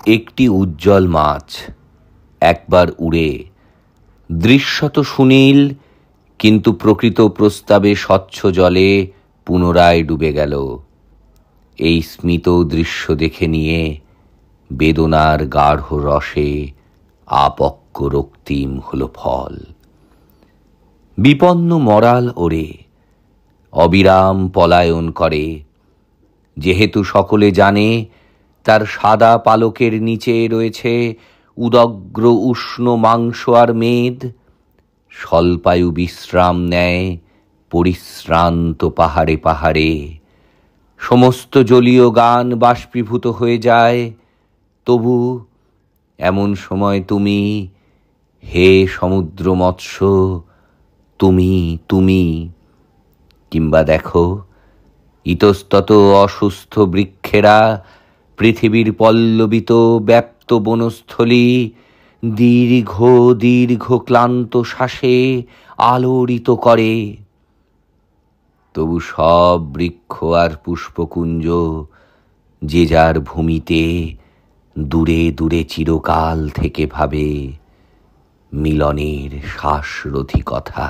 একটি উজ্জ্বল মাছ একবার উড়ে, দৃশ্যত সুনীল কিন্তু প্রকৃত প্রস্তাবে স্বচ্ছ জলে পুনরায় ডুবে গেল। এই স্মিত দৃশ্য দেখে নিয়ে বেদনার গাঢ় রসে আপক্ক রক্তিম হল ফল। বিপন্ন মরাল ওরে অবিরাম পলায়ন করে, যেহেতু সকলে জানে তার সাদা পালকের নিচে রয়েছে উদগ্র উষ্ণ মাংস আর মেদ। স্বল্পায়ু বিশ্রাম নেয় পরিশ্রান্ত পাহাড়ে পাহাড়ে, সমস্ত জলীয় গান বাষ্পীভূত হয়ে যায়। তবু এমন সময় তুমি, হে সমুদ্র মৎস্য, তুমি তুমি কিংবা দেখো ইতস্তত অসুস্থ বৃক্ষেরা পৃথিবীর পল্লবিত ব্যাপ্ত বনস্থলী দীর্ঘ দীর্ঘ ক্লান্ত শ্বাসে আলোড়িত করে। তবু সব বৃক্ষ আর পুষ্পকুঞ্জ যে যার ভূমিতে দূরে দূরে চিরকাল থেকে ভাবে মিলনের শ্বাসরোধী কথা।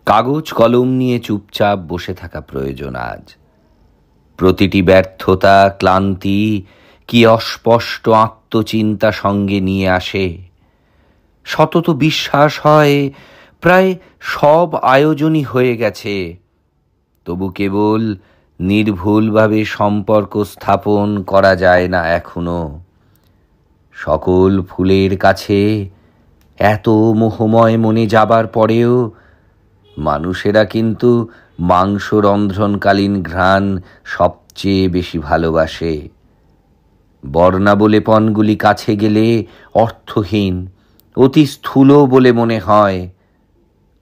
কাগজ কলম নিয়ে চুপচাপ বসে থাকা প্রয়োজন আজ। প্রতিটি ব্যর্থতা, ক্লান্তি কি অস্পষ্ট আত্মচিন্তা সঙ্গে নিয়ে আসে। সতত বিশ্বাস হয় প্রায় সব আয়োজনই হয়ে গেছে, তবু কেবল নির্ভুলভাবে সম্পর্ক স্থাপন করা যায় না এখনো। সকল ফুলের কাছে এত মোহময় মনে যাবার পরেও মানুষেরা কিন্তু মাংস রন্ধ্রনকালীন ঘ্রাণ সবচেয়ে বেশি ভালোবাসে। বর্ণাবলেপনগুলি কাছে গেলে অর্থহীন, অতি স্থূল বলে মনে হয়,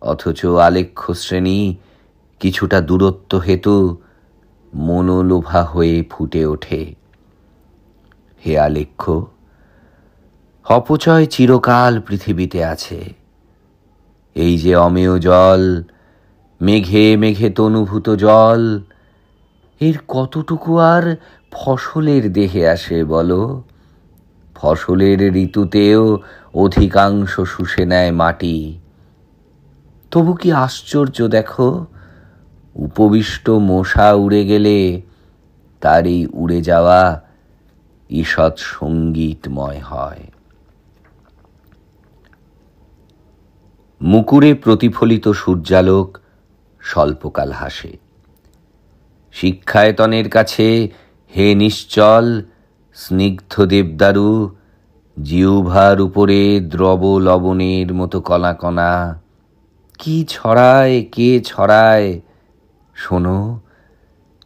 অথচ আলেখ্য শ্রেণী কিছুটা দূরত্ব হেতু মনোলোভা হয়ে ফুটে ওঠে। হে আলেখ্য, অপচয় চিরকাল পৃথিবীতে আছে। এই যে অমেয় জল, মেঘে মেঘে তনুভূত জল, এর কতটুকু আর ফসলের দেহে আসে বলো? ফসলের ঋতুতেও অধিকাংশ শুষে নেয় মাটি। তবু কি আশ্চর্য দেখো, উপবিষ্ট মশা উড়ে গেলে তার এই উড়ে যাওয়া ঈষৎ সঙ্গীতময় হয়। মুকুরে প্রতিফলিত সূর্যালোক স্বল্পকাল হাসে। শিক্ষায়তনের কাছে হে নিশ্চল স্নিগ্ধ দেবদারু, জিহ্বার উপরে দ্রব লবণের মতো কণা কণা কি ছড়ায়, কে ছড়ায়? শোনো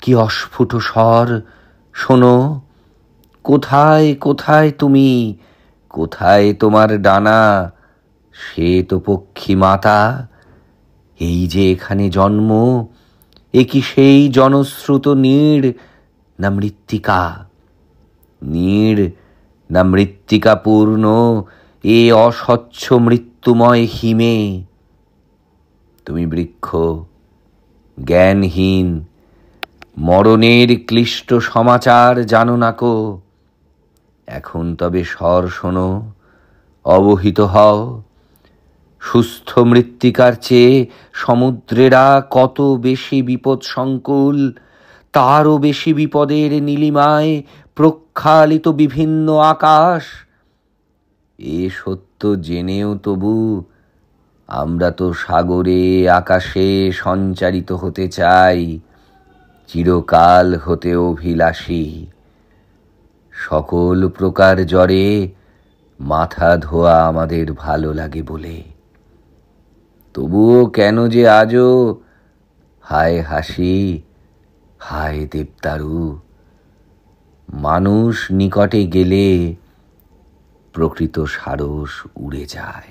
কি অস্ফুট স্বর, শোনো কোথায় কোথায় তুমি, কোথায় তোমার ডানা? সে তো পক্ষী মাতা, এই যে এখানে জন্ম, এ কি সেই জনশ্রুত নীড় না মৃত্তিকা? নীড় না মৃত্তিকা পূর্ণ এ অস্বচ্ছ মৃত্যুময় হিমে? তুমি বৃক্ষ, জ্ঞানহীন, মরণের ক্লিষ্ট সমাচার জানো না কো। এখন তবে স্বর শোনো, অবহিত হও। সুস্থ মৃত্তিকার চেয়ে সমুদ্রেরা কত বেশি বিপদ সংকুল, তারও বেশি বিপদের নীলিমায় প্রক্ষালিত বিভিন্ন আকাশ। এ সত্য জেনেও তবু আমরা তো সাগরে আকাশে সঞ্চারিত হতে চাই, চিরকাল হতে অভিলাষী। সকল প্রকার জ্বরে মাথা ধোয়া আমাদের ভালো লাগে বলে, তবুও কেন যে আজও হায় হাসি, হায় দেবদারু। মানুষ নিকটে গেলে প্রকৃত সারস উড়ে যায়।